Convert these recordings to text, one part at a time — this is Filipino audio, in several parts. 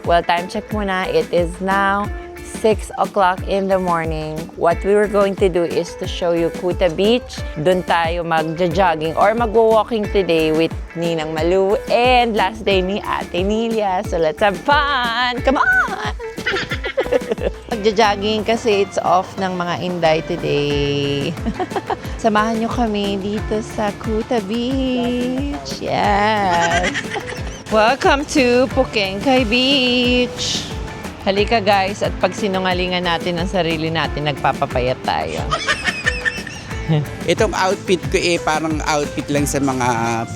Well, time check muna. It is now 6 o'clock in the morning. What we were going to do is to show you Kuta Beach. Doon tayo mag-jogging or mag-walking today with Ninang Malu and last day ni Ate Nilia. So let's have fun! Come on! Mag-jogging kasi it's off ng mga Inday today. Samahan nyo kami dito sa Kuta Beach. Yes! Welcome to Pukengkay Beach. Halika guys, at pag sinungalingan natin ang sarili natin, nagpapapayat tayo. Itong outfit ko parang outfit lang sa mga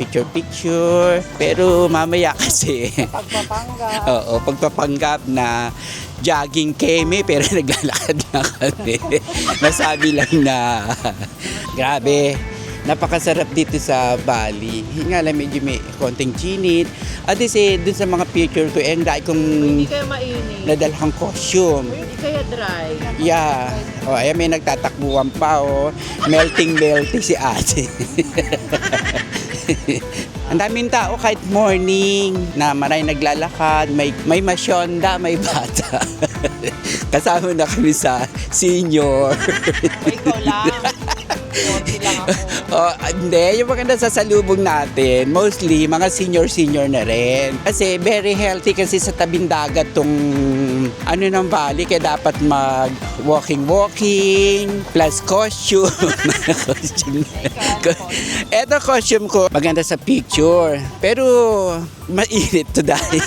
picture-picture. Pero mamaya kasi, Pagpapanggap. oo, pagpapanggap na jogging keme pero naglalakad na kami. Nasabi lang na, grabe, napakasarap dito sa Bali. Nga lang medyo may konting chinit. At dun sa mga picture ko, dahil kong Hindi kayo mainit. nadalhang costume. Hindi kaya dry. Yeah. O, ayan, may nagtatakbuhan pa, oh. Melting si ate. Ang daming tao kahit morning na maray naglalakad, may masyonda, may bata. Kasama na kami sa senior. Ikaw lang. Konti lang ako. Oh, hindi, yung mga nasasalubong natin, mostly mga senior na rin. Kasi very healthy kasi sa tabing dagat tong ng Bali, kaya dapat mag walking plus costume. Eto costume ko, maganda sa picture. Pero mainit to dahil.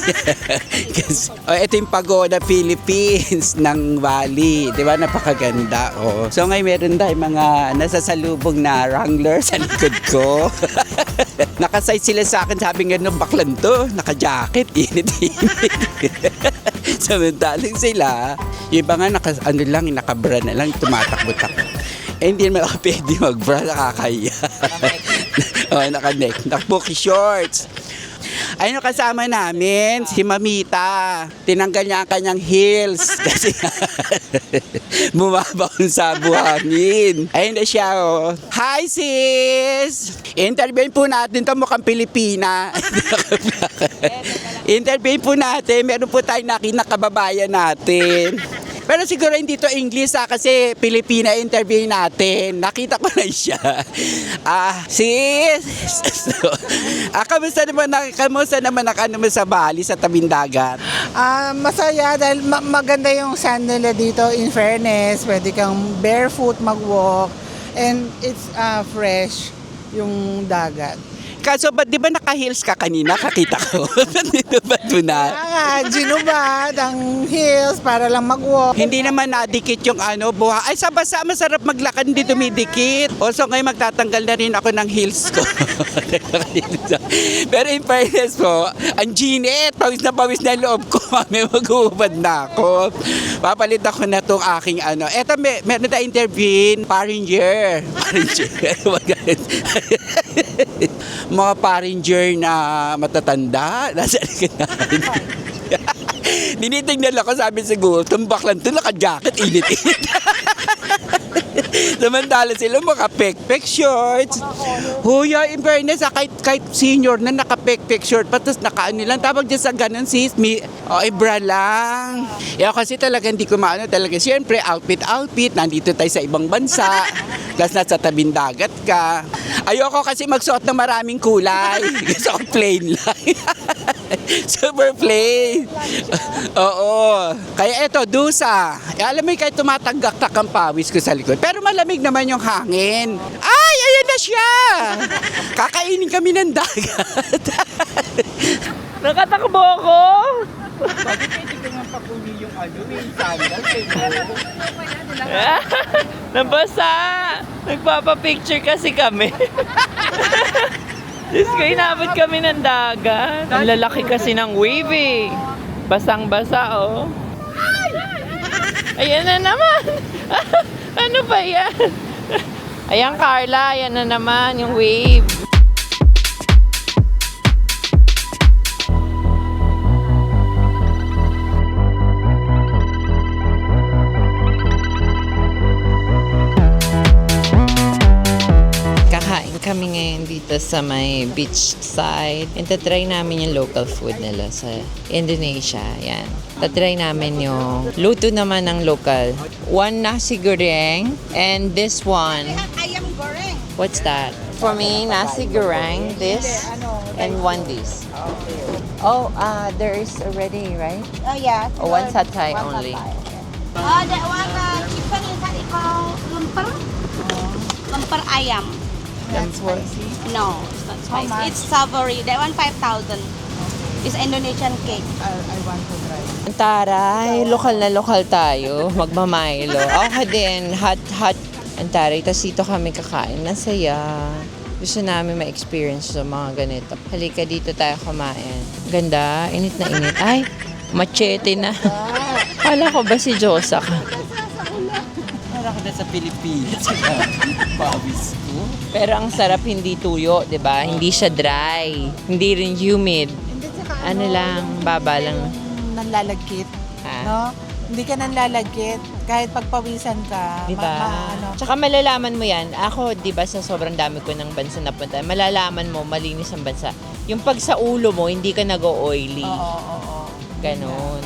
Kasi, ito yung Pagoda Philippines ng Bali. Di ba? Napakaganda. Oh. So ngayon meron tayong mga nasasalubong na Wrangler sa likod ko. Nakasight sila sa akin, sabi nga nung baklan to, naka-jacket, init-init. Samantalang sila, yung iba nga naka-bra na lang, tumatakbo-takbo. Hindi naman ako pwede mag-bra, nakakaya. Naka-neck, naka-bookie shorts. Ayun kasama namin, si Mamita. Tinanggal niya ang kanyang heels kasi bumabaon sa buhangin. Ayun na siya, oh. Hi, sis! Interviewin po natin ito, mukhang Pilipina. Interviewin po natin, meron po tayong kababayan natin. Pero siguro hindi to English kasi Pilipina interview natin. Nakita ko na siya. Sis! Kamusta naman ang sa Bali, sa tabing dagat? Masaya dahil maganda yung sand nila dito. In fairness, pwede kang barefoot mag-walk and it's fresh yung dagat. Kaso di ba naka-heels ka kanina? Kakita ko. Dito ba ito na? Ginubad ang heels para lang mag-walk. Hindi naman nadikit yung buha. Ay, sa basa, masarap maglakad, hindi dumidikit. Also, ngayon magtatanggal na rin ako ng heels ko. Pero in fairness po, ang ginit, pawis na loob ko. May mag-uubad na ako. Papalit ako na itong aking Eto, meron na intervene, Paringer. Mga Paringer na matatanda. Nasa Dinitingnan ako, sabi siguro, tumbak lang ito, naka-jacket, init-init. Samantala sila mga pek-pek shorts. Huya, in fairness, kahit senior na naka-pek-pek short, patos lang, tawag dyan sa ganun sis, bra lang. Kasi talaga hindi ko talaga. Siyempre, outfit, nandito tayo sa ibang bansa. Tapos nasa tabing dagat ka. Ayoko kasi magsuot ng maraming kulay. Gusto ko plain lang. Super plain. Oo. Kaya eto, dusa. Alam mo, kahit tumatanggak-tak ang pawis ko sa likod. Pero malamig naman yung hangin. Ay, ayan na siya! Kakainin kami ng dagat. Nakatakbo ako! Bakit pwede ko nga pakunin yung yung sandal? Nabasa! Nagpapapicture kasi kami. Diyos ko, inabot kami ng dagat. Ang lalaki kasi ng wave eh. Basang-basa, oh. Ayan na naman! Ano ba yan? Ayan, Carla. Ayan na naman yung wave. kami ngayon dito sa may beach side. And tatry namin yung local food nila sa Indonesia. Yan. Tatry namin yung luto naman ng local. One nasi goreng and this one. Ayam goreng. What's that? For me, nasi goreng, this, and one this. Oh, there is already, right? Oh yeah. Oh, one satay only. Oh, that one chicken is that called lemper? Lemper ayam. That's spicy. No, it's not How spicy. much? It's savory. That one 5,000. It's Indonesian cake. I want to try. Ang taray, lokal na lokal tayo. Magmamaylo. Okay din, hot. Ang taray, tas dito kami kakain. Nasaya. Gusto namin ma-experience sa mga ganito. Halika dito tayo kumain. Ganda, init na init. Ay, machete na. Kala ko ba si Josa ka? Para ka na sa Pilipinas. Pawis ko. Pero ang sarap hindi tuyo, 'di ba? Hindi siya dry, hindi rin humid. Hindi, tsaka Ano lang, baba lang. Nanlalagkit. Ah. No? Hindi ka nanlalagkit. Kahit pagpawisan ka. Diba? ano. Tsaka malalaman mo yan. Ako, di ba, sa sobrang dami ko ng bansa na punta, malalaman mo, malinis ang bansa. Yung pag sa ulo mo, hindi ka nag-oily. Oo. Ganon.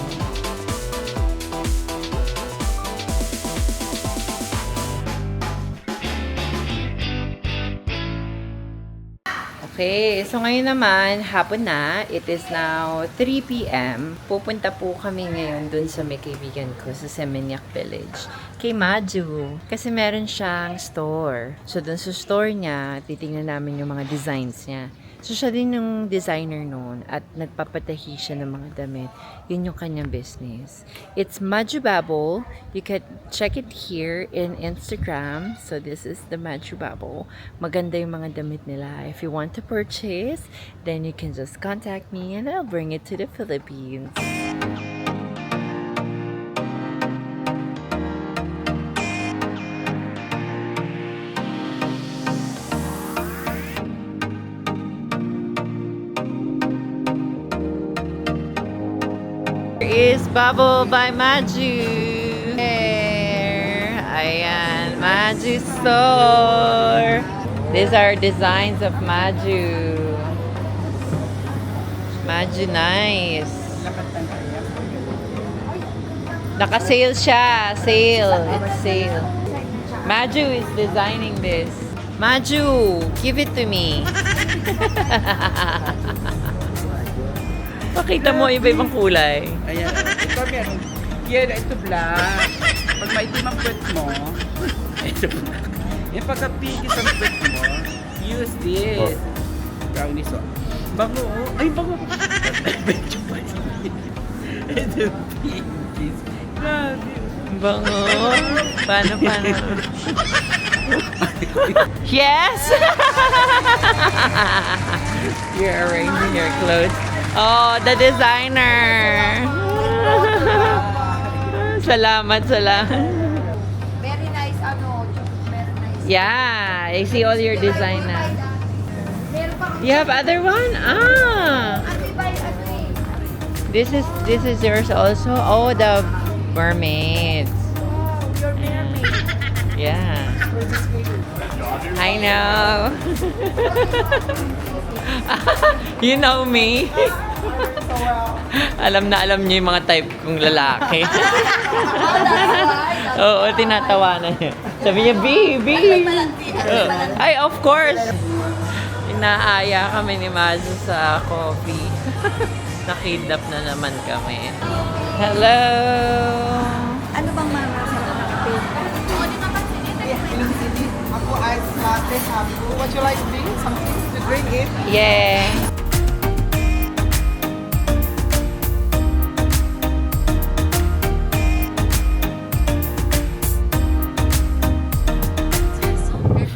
Okay, so ngayon naman, hapon na. It is now 3 p.m. Pupunta po kami ngayon dun sa may kaibigan ko sa Seminyak Village. Kay Maju. Kasi meron siyang store. So dun sa store niya, titingnan namin yung mga designs niya. So siya din yung designer noon at nagpapatahi siya ng mga damit. Yun yung kanyang business. It's Maju Bubble. You can check it here in Instagram. So this is the Maju Bubble. Maganda yung mga damit nila. If you want to purchase, then you can just contact me and I'll bring it to the Philippines. Is Bubble by Maju. There. Ayan, Maju store. These are designs of Maju. Maju nice. Naka-sale siya. Sale. It's sale. Maju is designing this. Maju, give it to me. Pakita mo iba-ibang kulay. Ayan. Ito meron. Yan, ito black. Pag maitim ang puwet mo, ito black. Yung pagka-pigis ang puwet mo, use this. Brownies, oh. Bango, oh. Ay, bango. Medyo pa ito pigis. Grabe. Bango. Paano? Yes! You're arranging your clothes. Oh, the designer. Salamat. Very nice, very nice. Yeah, I see all your design now. Meron pang You have other one? Ah. This is yours also. Oh, the mermaids. Oh, your mermaid. Yeah. I know. You know me. Alam niyo yung mga type kong lalaki. Oo, tinatawanan niya. Sabi niya, B. Oh. Ay, of course. Inaaya kami ni Mazu sa coffee. Nakidnap na naman kami. Hello! Ano bang masarap na kape? Ako ice latte, habu. What you like to drink? Something to drink it? Yeah.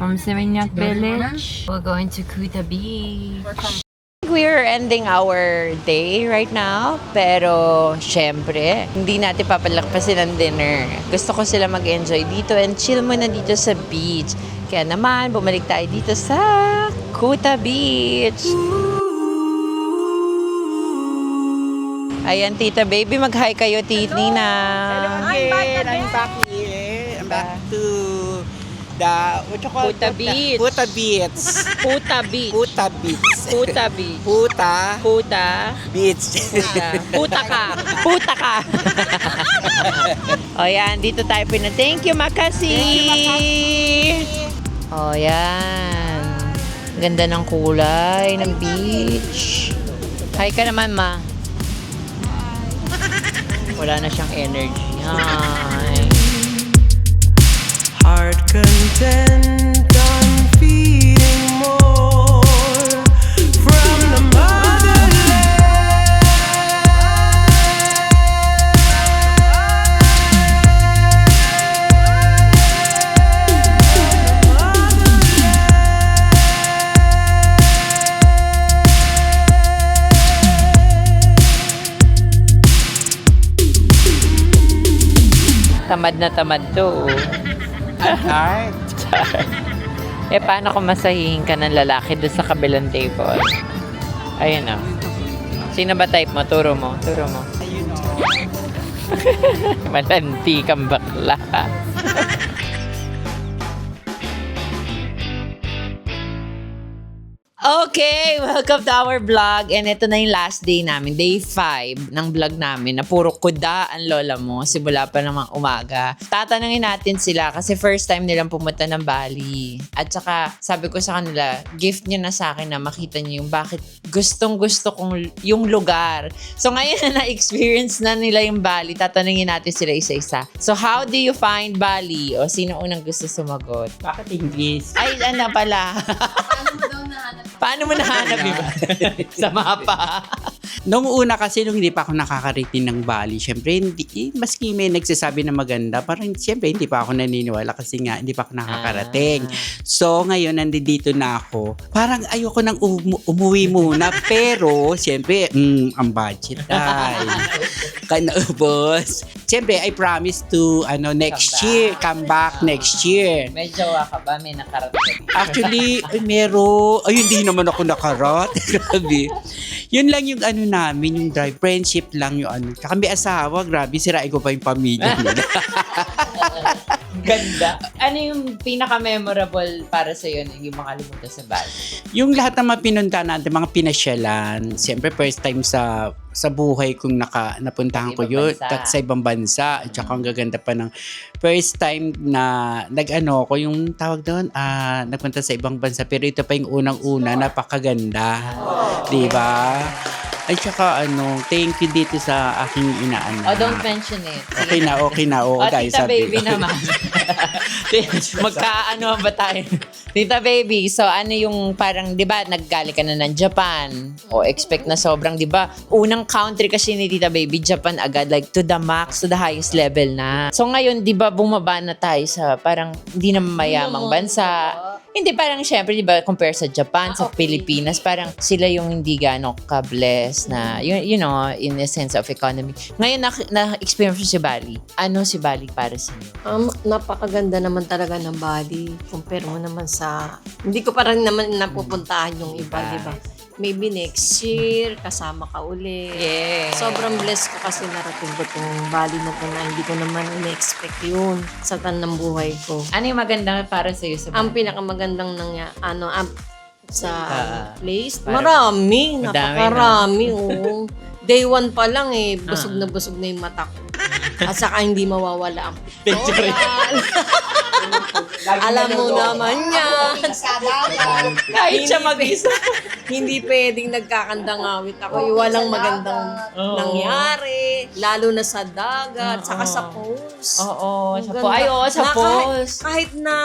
From Seminyak Village, we're going to Kuta Beach. We're ending our day right now, pero syempre, hindi natin papalakpasin ang dinner. Gusto ko sila mag-enjoy dito and chill muna dito sa beach. Kaya naman, bumalik tayo dito sa Kuta Beach. Ayan, Tita Baby, mag-hi kayo, Nina. Hello again. I'm back here. I'm back to what you call Puta Beach. Puta Beach. Puta Beach. Puta Beach. Puta Beach. Puta Puta. Beach. Puta ka. Puta ka. O yan, dito tayo Thank you, Makasi. O yan. Ganda ng kulay ng beach. Hi ka naman, ma. Wala na siyang energy. Hi. Heart content on feeding more from the Tamad na tamad to. Alright. Paano kung masahihin ka ng lalaki doon sa kabilang table? Ayun o. Sino ba type mo? Turo mo. Turo mo. Malanti kang bakla. Okay, welcome to our vlog. And ito na yung last day namin, day 5 ng vlog namin na puro kuda ang lola mo, simula pa namang umaga. Tatanungin natin sila kasi first time nilang pumunta ng Bali. At saka sabi ko sa kanila, gift niyo na sa akin na makita niyo yung bakit gustong-gusto kong yung lugar. So ngayon na na-experience na nila yung Bali, tatanungin natin sila isa-isa. So how do you find Bali? O sino unang gusto sumagot? Bakit English? Ay, ano pala? Paano mo nahanap, di ba? Sa mapa. Nung una kasi, nung hindi pa ako nakakarating ng Bali, syempre, maski may nagsasabi na maganda, parang syempre hindi pa ako naniniwala kasi nga hindi pa ako nakakarating. So, ngayon, nandito na ako. Parang ayoko nang umuwi muna, pero syempre, ang budget ay kanaubos. Syempre, I promise to come back next year. May jowa ka ba? May nakarating. Actually, meron. Ay, hindi naman ako nakarat. Grabe. Yun lang yung namin, yung drive. Friendship lang yung Tsaka may asawa, grabe. Sirain ko pa yung pamilya nila. Ganda. Ano yung pinaka-memorable para sa'yo na yung makalimutan sa Bali? Yung lahat ng mga pinunta natin, mga pinasyalan. Siyempre, first time sa buhay kong napuntahan ko yun. Sa ibang bansa. At saka ang gaganda pa ng first time na ko yung tawag doon, nagpunta sa ibang bansa. Pero ito pa yung unang-una, napakaganda. Diba? At saka thank you dito sa aking inaanak. Oh, don't mention it. Okay na. Oo, guys. Tita Baby naman. Magkaano ba tayo? Tita Baby, so ano yung parang, di ba, naggaling ka na ng Japan? O expect na sobrang, di ba, unang country kasi ni Tita Baby, Japan agad, like to the max, to the highest level na. So ngayon, di ba, bumaba na tayo sa parang hindi na mayamang bansa. Hindi, parang syempre, di ba, compare sa Japan, sa Pilipinas, parang sila yung hindi gano'ng ka-bless na, you know, in the sense of economy. Ngayon, na-experience si Bali. Ano si Bali para sa inyo? Napakaganda naman talaga ng Bali. Compare mo naman sa... Hindi ko pa rin naman napupuntahan yung iba, di ba? Maybe next year, kasama ka uli. Yeah. Sobrang blessed ko kasi narating ko itong Bali na ito na hindi ko naman in-expect yun sa tanang buhay ko. Ano yung maganda para sa iyo sa Ang Bali? pinakamagandang sa place, parang marami. madami, Napakarami, oo. Day 1 pa lang busog na yung mata ko. At saka hindi mawawala ang picture. Alam mo naman yan. Kahit siya mag-isa. Hindi pwedeng nagkakandangawit ako. Walang magandang nangyari. Lalo na sa dagat, saka sa post. Oo, Ang sa ganda. post. Ay, oo, sa Na post. Kahit na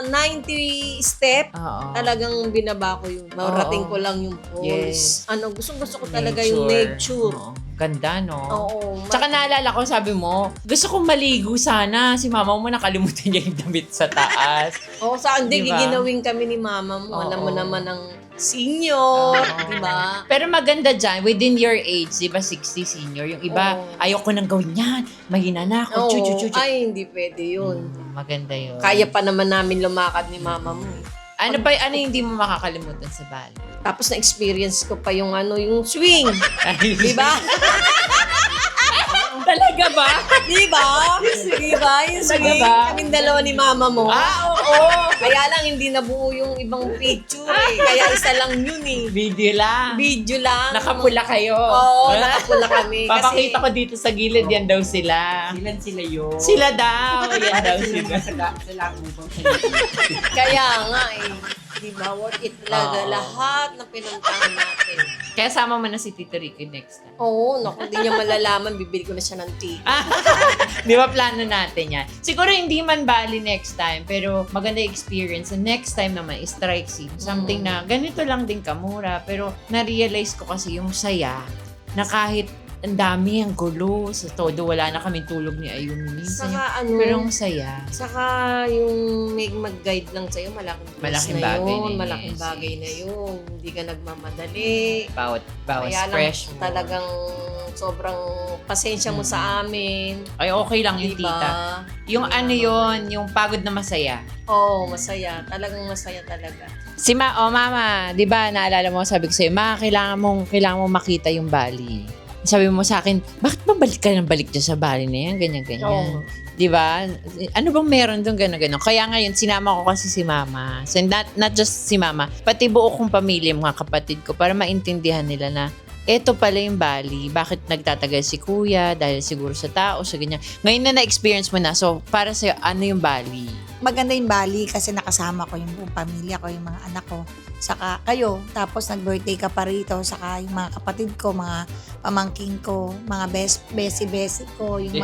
90 step, Oo. talagang binaba ko yun. Marating ko lang yung Yes. post. Gusto ko talaga yung nature. Oo. Ganda, no? Oo. Tsaka naalala ko, sabi mo, gusto kong maligo sana. Si mama mo nakalimutan niya yung damit sa taas. Oo, sa hindi, Diba? giginawin kami ni mama mo. Alam mo Oo. naman ang senior, Oo. di ba? Pero maganda dyan, within your age, di ba 60 senior, yung iba, Oo. ayoko nang gawin yan, mahina na ako, Oo. Ay, hindi pwede yun. Maganda yun. Kaya pa naman namin lumakad ni mama mo. Ano yung hindi mo makakalimutan sa Bali? Tapos na-experience ko pa yung yung swing. Di ba? Talaga ba? Di ba? Di ba? Yung swing. ba? Kaming dalawa ni mama mo. Ah, Oo, kaya lang hindi nabuo yung ibang picture eh. Kaya isa lang yun eh. Video lang. Video lang. Nakapula kayo. Oo, nakapula kami. Papakita ko dito sa gilid, yan daw sila. Ilan sila yun? Sila daw, yan daw sila. Sila mo Kaya nga eh. Diba, worth it talaga lahat na pinuntahan natin. Kaya sama mo na si Tito Ricky next time. Oo, naku, hindi niya malalaman, bibili ko na siya ng ticket. Di ba plano natin yan? Siguro hindi man Bali next time, pero maganda yung experience. And next time naman is Strike Scene. Something na ganito lang din kamura, pero na-realize ko kasi yung saya na kahit ang dami, ang gulo, sa todo, wala na kaming tulog ni Ayumi. Saka ano, Pero ang saya. saka yung may mag-guide lang sa'yo, malaking plus Malaking na bagay yun. na yun, Malaking yes, bagay yes. na yun. Hindi ka nagmamadali. Bawat Kaya lang fresh mo. talagang sobrang pasensya mo sa amin. Ay, okay lang yung Diba? tita. Yung ano yun, yung pagod na masaya. Oo, masaya. Talagang masaya talaga. Si mama, di ba, naalala mo, sabi ko sa'yo, kailangan mong makita yung Bali. Sabi mo sa akin, bakit ba balik ka ng balik dyan sa Bali na yan? Ganyan. Oo. Di ba? Ano bang meron doon gano'n? Kaya ngayon, sinama ko kasi si mama. So, not just si mama, pati buo kong pamilya, mga kapatid ko, para maintindihan nila na eto pala yung Bali. Bakit nagtatagal si kuya? Dahil siguro sa tao, sa ganyan. Ngayon na na-experience mo na. So, para sa'yo, ano yung Bali? Maganda yung Bali kasi nakasama ko yung buong pamilya ko, yung mga anak ko. Saka kayo, tapos nag-birthday ka pa rito. Saka yung mga kapatid ko, mga pamangking ko, mga besi ko, yung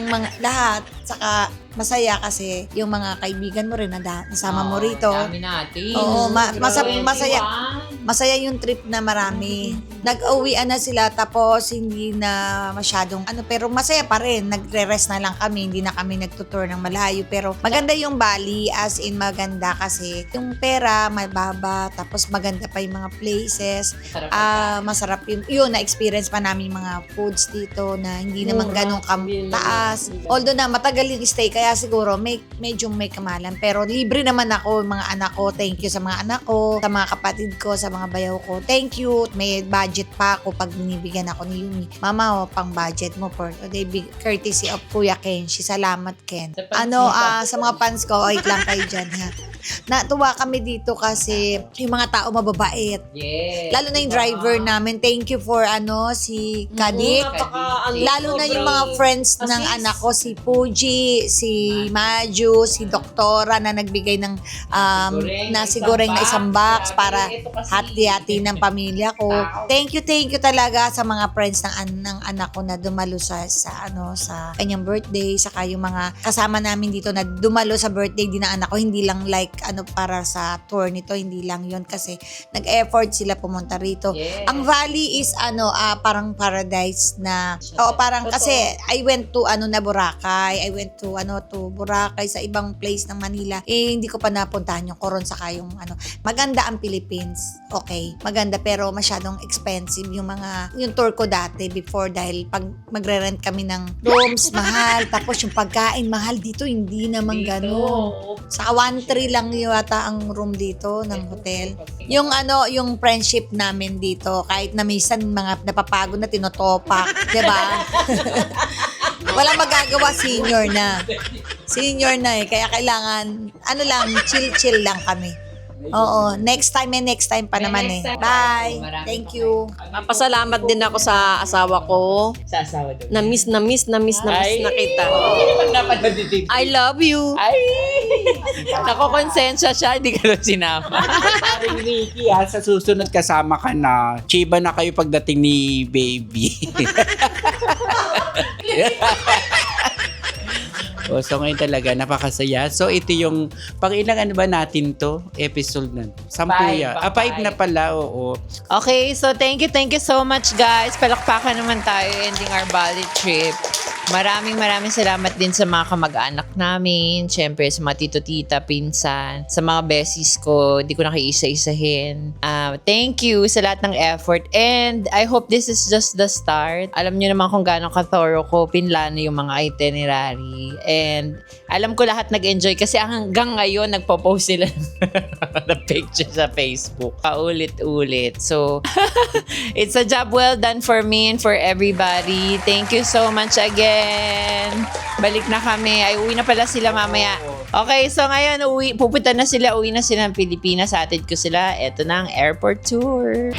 mga lahat. Saka masaya kasi yung mga kaibigan mo rin na nasama mo rito. Dami natin. Oo, masaya. 21. Masaya yung trip na marami. Nag-uwian na sila tapos hindi na masyadong pero masaya pa rin. Nagre-rest na lang kami, hindi na kami nagtutour ng malayo. Pero maganda yung Bali, as in maganda kasi yung pera, mababa, tapos maganda pa yung mga places. Masarap yun, na-experience pa namin yung mga foods dito na hindi naman ganun taas. Although na matagal yung stay, kaya siguro medyo may kamalan. Pero libre naman ako, mga anak ko. Thank you sa mga anak ko, sa mga kapatid ko, sa mga bayaw ko. Thank you. May budget pa ako pag binibigyan ako ni Yumi. Mama, pang budget mo for today. Courtesy of Kuya Kenshi. Salamat, Ken. Sa mga fans ko, wait lang kayo dyan, ha. Natuwa kami dito kasi yung mga tao mababait. Yes. Lalo na yung driver namin. Thank you for si Kadik. Lalo na yung mga friends ng anak ko, si Puji, si Maju, si Doktora na nagbigay ng nasigureng na isang box para hati-hati ng pamilya ko. Thank you talaga sa mga friends ng anak ko na dumalo sa kanyang birthday, saka yung mga kasama namin dito na dumalo sa birthday din ng anak ko, hindi lang like para sa tour nito, hindi lang yon kasi nag-effort sila pumunta rito. Yes. Ang Valley is parang paradise na parang kasi I went to Boracay. I went to Boracay sa ibang place ng Manila. Hindi ko pa napuntahan yung Coron saka yung maganda ang Philippines. Okay, maganda pero masyadong expensive yung tour ko dati before dahil pag magre-rent kami ng rooms mahal, tapos yung pagkain mahal dito, hindi naman gano'n. Sa 1-3 lang yata ang room dito ng hotel. Yung friendship namin dito, kahit na minsan mga napapagod na tinotopak, 'di ba? Walang magagawa, senior na. Senior na kaya kailangan chill lang kami. Oo, next time pa naman Bye. Thank you. Pasalamat din ako sa asawa ko. Sa asawa doon. Na-miss na kita. Pag napanood dito. I love you. Ay! Nakokonsensya siya, hindi ka na sinama. Paring Ricky, sa susunod kasama ka na. Chiba na kayo pagdating ni baby. So ngayon talaga, napakasaya. So ito yung, pang-ilang ba natin to? Episode na. 10 yan. 5 na pala, oo. Okay, so thank you so much guys. Palakpakan naman tayo ending our Bali trip. Maraming salamat din sa mga kamag-anak namin. Siyempre sa mga tito-tita, pinsan, sa mga besis ko. Di ko na kaisa-isahin. Thank you sa lahat ng effort. And I hope this is just the start. Alam nyo naman kung gaano ka-thorough ko pinlano yung mga itinerary. And alam ko lahat nag-enjoy kasi hanggang ngayon nagpo-post sila ng picture sa Facebook. Paulit-ulit. So, it's a job well done for me and for everybody. Thank you so much again. Balik na kami. Ay, uwi na pala sila mamaya. Okay, so ngayon pupunta na sila, uwi na sila ng Pilipinas. Atid ko sila. Ito na ang airport tour.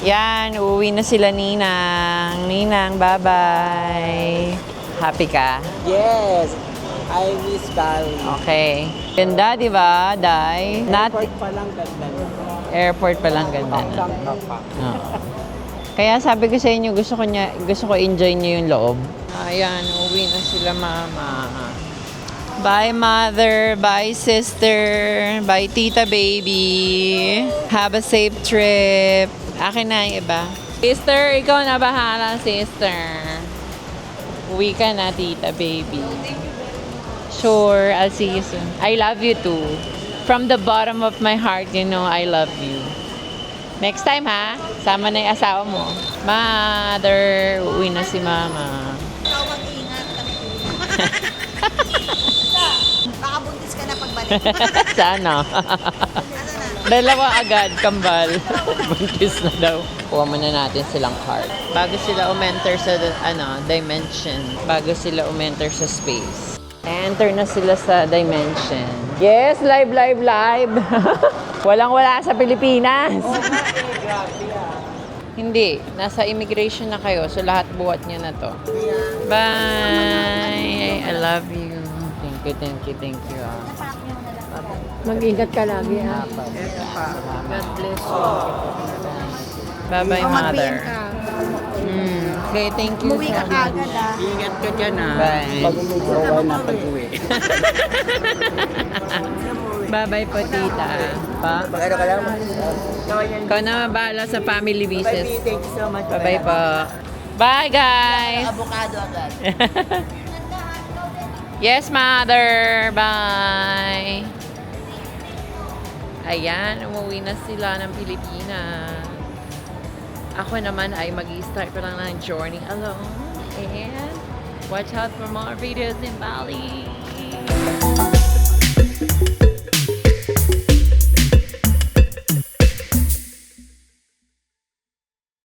Yan, uuwi na sila Ninang. Ninang, bye-bye. Happy ka? Yes, I miss Bali. Okay. Ganda, di ba, Day? Airport pa lang ganda. Airport pa lang ganda na. Oo. Kaya sabi ko sa inyo, gusto ko enjoy niyo yung loob. Ayan, uuwi na sila mama. Bye mother, bye sister, bye tita baby. Have a safe trip. Akin na yung iba. Sister, ikaw na bahala, sister. Uwi ka na, tita baby. Sure, I'll see you soon. I love you too. From the bottom of my heart, you know I love you. Next time ha, sama na yung asawa mo. Mother, uwi na si mama. Ikaw mag-ingat kami. Baka buntis ka na pagbalik. Sana. Dalawa agad, kambal. Buntis na daw. Kuha muna natin silang card. Bago sila umenter sa dimension. Bago sila umenter sa space. Enter na sila sa dimension. Yes, live. Walang-wala sa Pilipinas. Hindi. Nasa immigration na kayo. So, lahat buhat niya na to. Bye! I love you. Thank you. Mag-ingat ka lagi, ha? God bless you. Bye-bye, mother. ka. Okay, thank you. Umuwi ka agad, ah. Ingat ka dyan ha. Bye. Pag umuwi na pag-uwi. Bye-bye po, tita. Pa? Mag-ano ka lang? Ikaw na bahala sa family business. Thank you so much. Bye-bye po. Bye, guys! Avocado agad. Yes, mother! Bye! Ayan, umuwi na sila ng Pilipinas. Ako naman ay mag-i-start pa lang ng journey alone. And watch out for more videos in Bali.